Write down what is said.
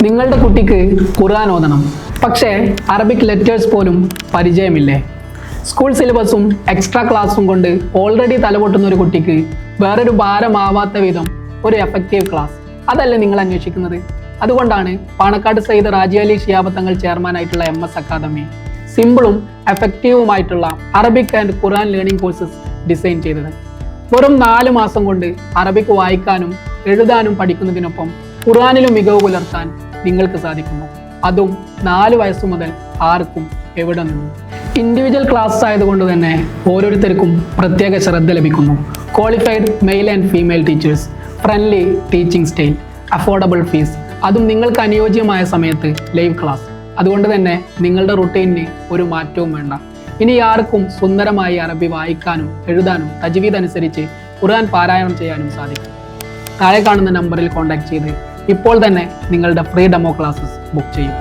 നിങ്ങളുടെ കുട്ടിക്ക് ഖുർആൻ ഓതണം, പക്ഷേ അറബിക് ലെറ്റേഴ്സ് പോലും പരിചയമില്ലേ? സ്കൂൾ സിലബസും എക്സ്ട്രാ ക്ലാസ്സും കൊണ്ട് ഓൾറെഡി തലപൊട്ടുന്ന ഒരു കുട്ടിക്ക് വേറൊരു ഭാരമാവാത്ത വിധം ഒരു എഫക്റ്റീവ് ക്ലാസ്, അതല്ലേ നിങ്ങൾ അന്വേഷിക്കുന്നത്? അതുകൊണ്ടാണ് പാണക്കാട് സയ്യിദ് റാജി അലി ശിഹാബ് തങ്ങൾ ചെയർമാനായിട്ടുള്ള MS അക്കാദമി സിമ്പിളും എഫക്റ്റീവുമായിട്ടുള്ള Arabic and Quran learning courses design ചെയ്തത്. വെറും 4 മാസം കൊണ്ട് അറബിക് വായിക്കാനും എഴുതാനും പഠിക്കുന്നതിനൊപ്പം ഖുർആനിലും മികവ് പുലർത്താൻ നിങ്ങൾക്ക് സാധിക്കുന്നു. അതും 4 വയസ്സു മുതൽ ആർക്കും എവിടെ നിന്നും. ഇൻഡിവിജ്വൽ ക്ലാസ് ആയതുകൊണ്ട് തന്നെ ഓരോരുത്തർക്കും പ്രത്യേക ശ്രദ്ധ ലഭിക്കുന്നു. Qualified male and female teachers, friendly teaching style, affordable fees, അതും നിങ്ങൾക്ക് അനുയോജ്യമായ സമയത്ത് ലൈവ് ക്ലാസ്. അതുകൊണ്ട് തന്നെ നിങ്ങളുടെ റുട്ടീനിന് ഒരു മാറ്റവും വേണ്ട. ഇനി ആർക്കും സുന്ദരമായി അറബി വായിക്കാനും എഴുതാനും തജ്വീദ് അനുസരിച്ച് ഖുർആൻ പാരായണം ചെയ്യാനും സാധിക്കും. താഴെ കാണുന്ന നമ്പറിൽ കോൺടാക്ട് ചെയ്ത് ഇപ്പോൾ തന്നെ നിങ്ങളുടെ ഫ്രീ ഡെമോ ക്ലാസ്സസ് ബുക്ക് ചെയ്യും.